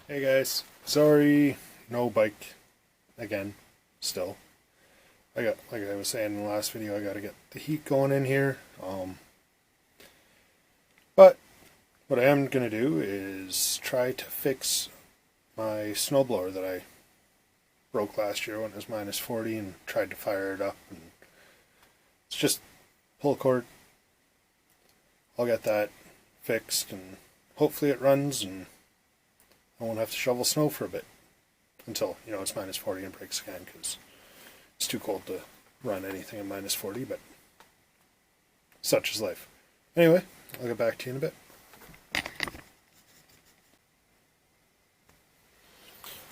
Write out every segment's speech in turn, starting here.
Hey guys, sorry, no bike again. Still, like I was saying in the last video, I got to get the heat going in here. But what I am gonna do is try to fix my snowblower that I broke last year when it was minus 40, and tried to fire it up. And it's just pull cord. I'll get that fixed, and hopefully it runs, and I won't have to shovel snow for a bit until, it's minus 40 and breaks again, because it's too cold to run anything at minus 40, but such is life. Anyway, I'll get back to you in a bit.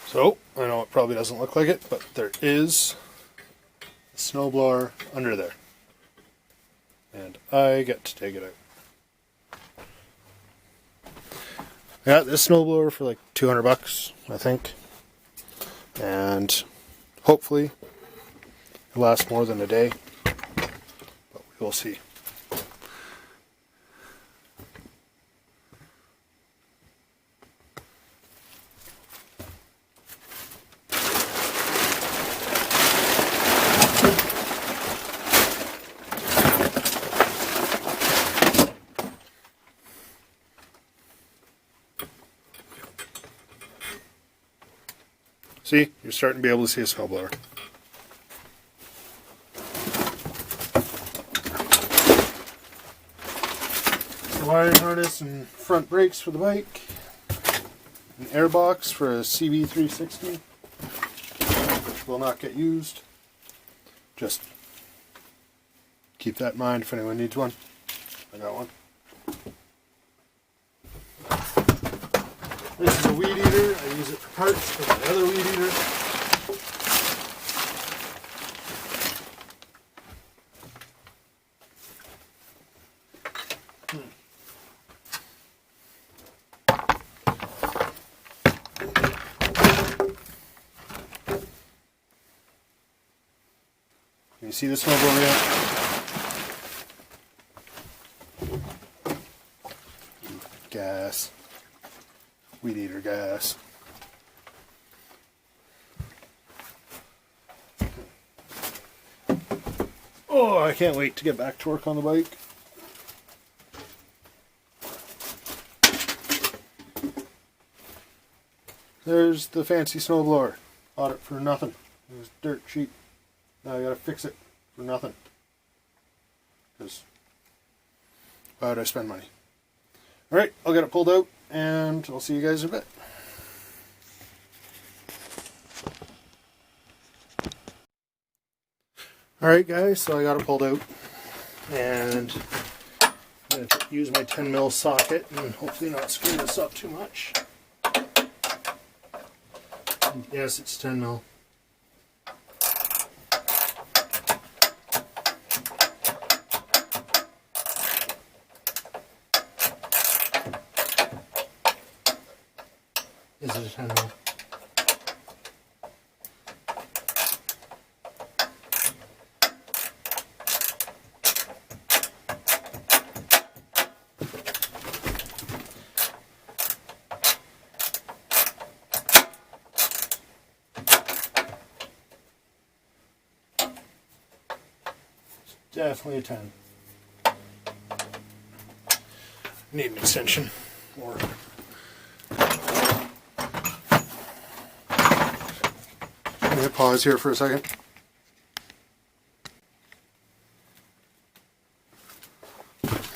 So, I know it probably doesn't look like it, but there is a snowblower under there, and I get to take it out. I got this snowblower for like $200, I think, and hopefully it'll last more than a day, but we will see. See, you're starting to be able to see a snowblower. The wiring harness and front brakes for the bike. An air box for a CB360, which will not get used. Just keep that in mind if anyone needs one. I got one. This is a weed eater. I use it for parts for my other weed eater. Can you see the snowblower yet? Gas. Weed eater gas. Oh, I can't wait to get back to work on the bike. There's the fancy snowblower. Bought it for nothing. It was dirt cheap. Now I gotta fix it for nothing. Because why would I spend money? Alright, I'll get it pulled out, and I'll see you guys in a bit. Alright guys, so I got it pulled out, and I'm going to use my 10mm socket and hopefully not screw this up too much. Yes, it's 10mm. Is it a 10mm? Definitely a 10. Need an extension, or I'm going to pause here for a second.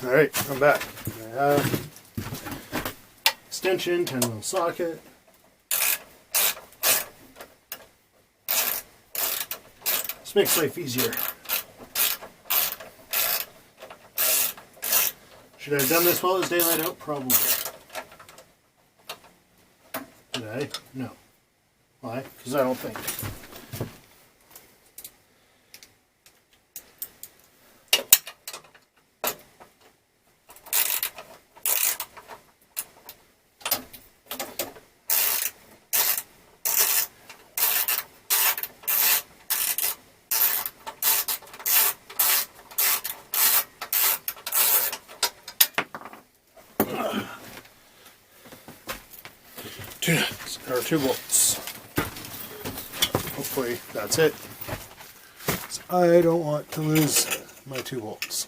Alright, I'm back. I have extension, 10mm socket. This makes life easier. Should I have done this while it was daylight out? Probably. Did I? No. Why? Because I don't think. 2 nuts, or 2 bolts. Hopefully that's it. So I don't want to lose my 2 bolts.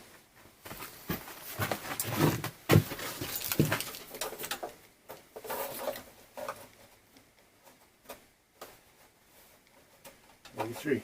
Maybe 3.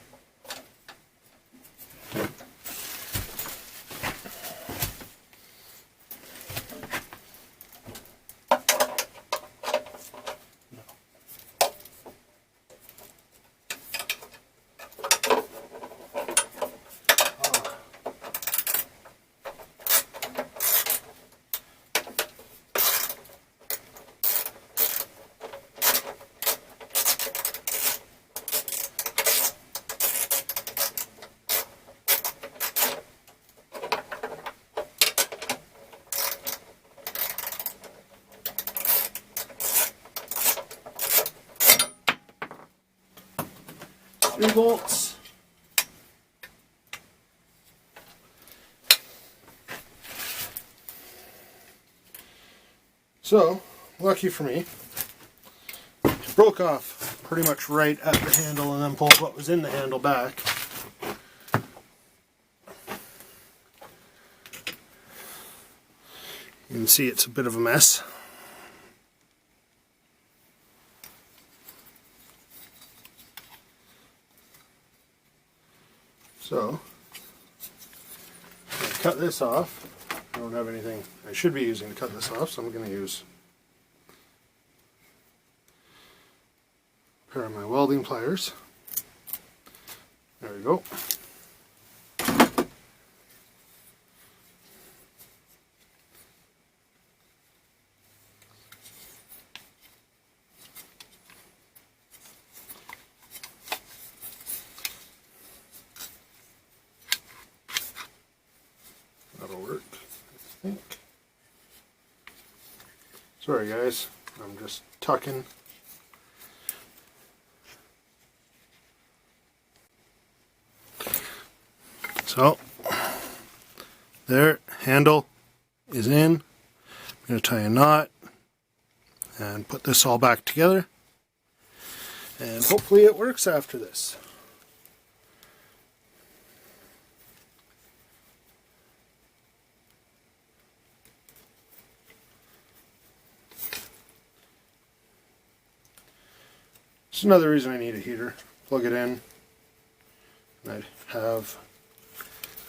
Three bolts. So, lucky for me, it broke off pretty much right at the handle and then pulled what was in the handle back. You can see it's a bit of a mess. So, I'm going to cut this off. I don't have anything I should be using to cut this off, so I'm going to use a pair of my welding pliers. There we go. That'll work, I think. Sorry guys, I'm just tucking. So, there, handle is in. I'm going to tie a knot and put this all back together. And hopefully it works after this. It's another reason I need a heater. Plug it in, and I'd have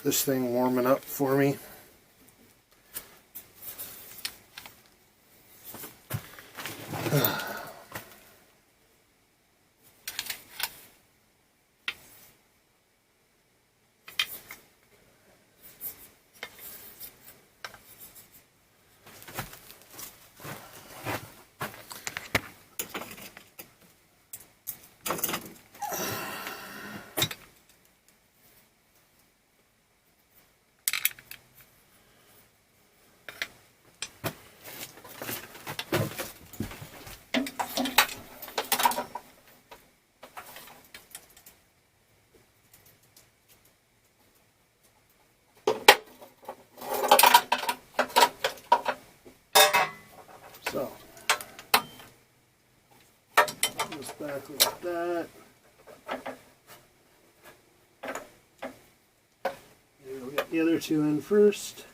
this thing warming up for me. So, this back like that. Maybe we'll get the other 2 in first.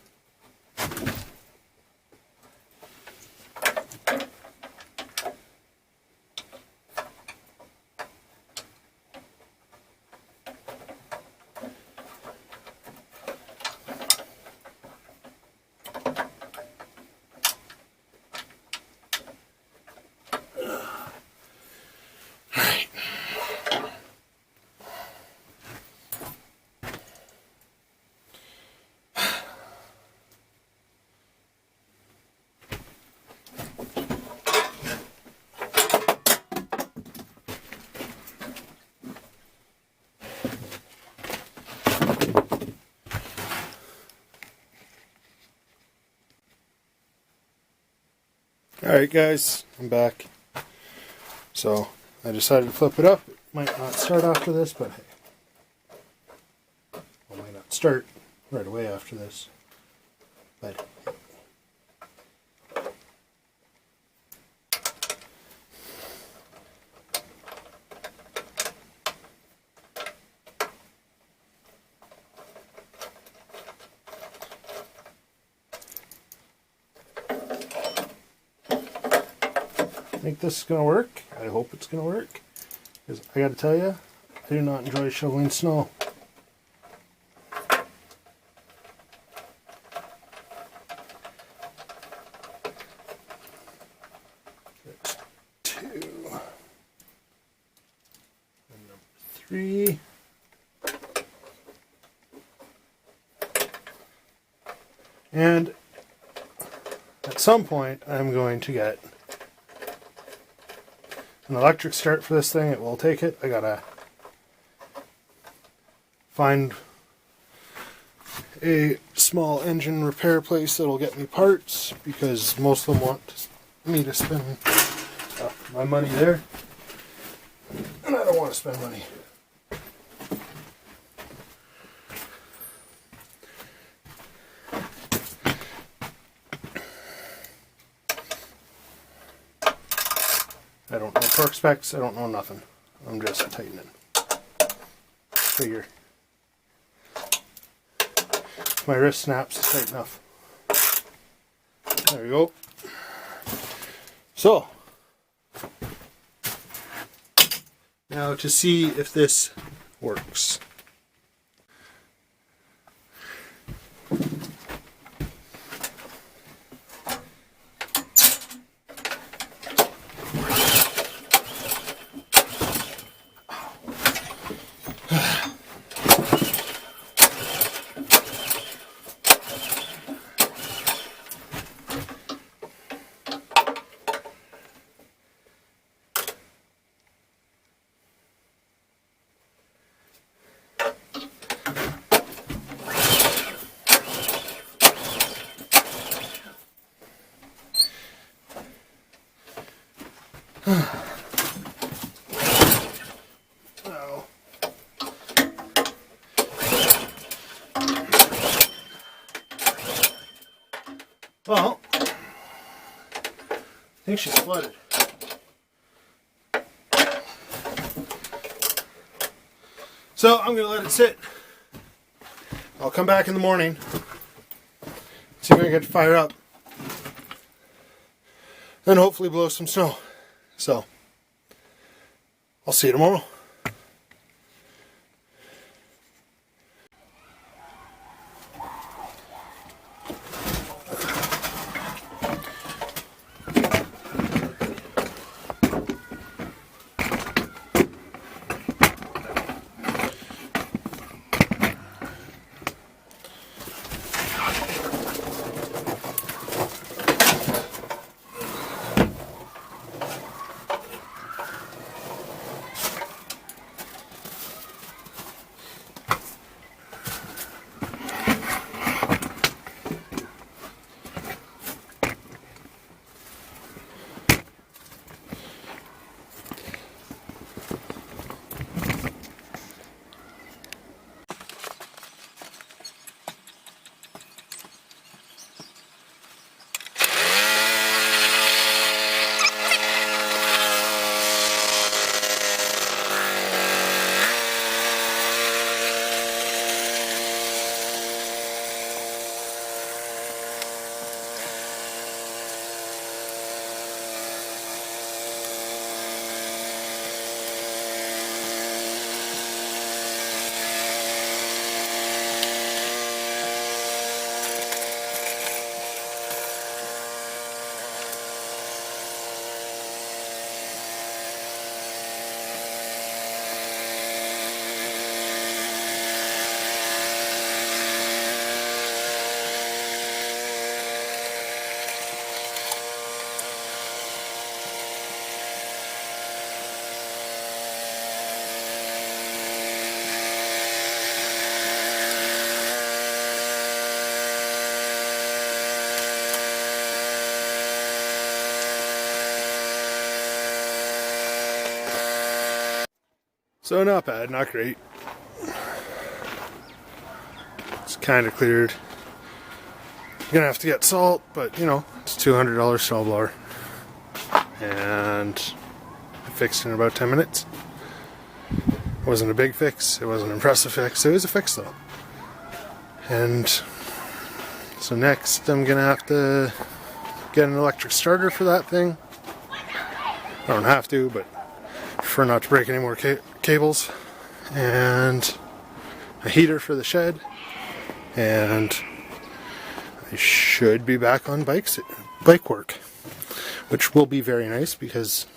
Alright guys, I'm back. So, I decided to flip it up. It might not start after this, but hey. Well, it might not start right away after this. But think this is going to work. I hope it's going to work. Because I got to tell you, I do not enjoy shoveling snow. That's 2. And number 3. And at some point, I'm going to get an electric start for this thing. It will take it. I gotta find a small engine repair place that'll get me parts, because most of them want me to spend my money there, and I don't want to spend money. I don't know torque specs, I don't know nothing. I'm just tightening. Figure. If my wrist snaps, it's tight enough. There we go. So, now to see if this works. Oh. Well, I think she's flooded. So I'm going to let it sit. I'll come back in the morning, see if I can get it fired up, and hopefully blow some snow. So, I'll see you tomorrow. So not bad, not great. It's kind of cleared. Gonna have to get salt, but you know, it's $200 snowblower. And I fixed it in about 10 minutes. It wasn't a big fix, it wasn't an impressive fix, it was a fix though. And so next I'm gonna have to get an electric starter for that thing. I don't have to, but prefer not to break any more cables. And a heater for the shed. And I should be back on bike work, which will be very nice because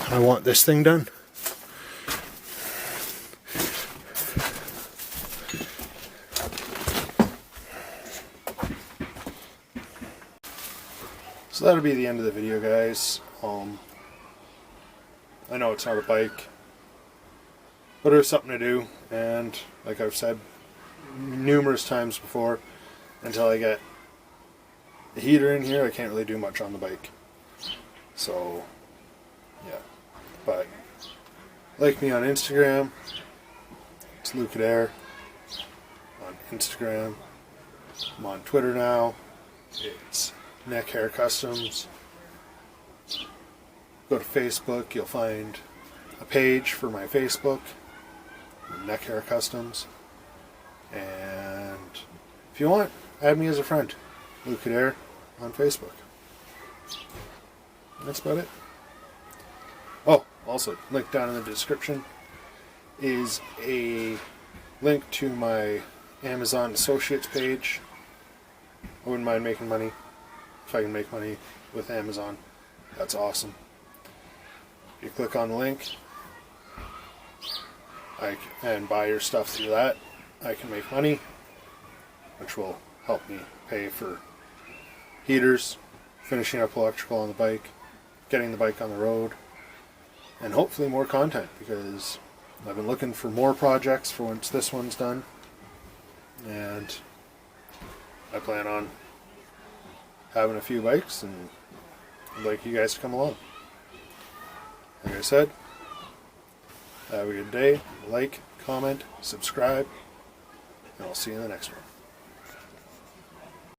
I want this thing done. So that'll be the end of the video, guys. I know it's not a bike, but it was something to do, and like I've said numerous times before, until I get the heater in here, I can't really do much on the bike. So, yeah. But, like me on Instagram, it's Luke Adair on Instagram. I'm on Twitter now, it's Neck Hair Customs. Go to Facebook, you'll find a page for my Facebook, Neck Hair Customs. And if you want, add me as a friend, Luke Adair on Facebook. That's about it. Oh, also, link down in the description is a link to my Amazon Associates page. I wouldn't mind making money. If I can make money with Amazon, that's awesome. If you click on the link and buy your stuff through that, I can make money, which will help me pay for heaters, finishing up electrical on the bike, getting the bike on the road, and hopefully more content, because I've been looking for more projects for once this one's done, and I plan on having a few bikes, and I'd like you guys to come along. Like I said, have a good day, like, comment, subscribe, and I'll see you in the next one.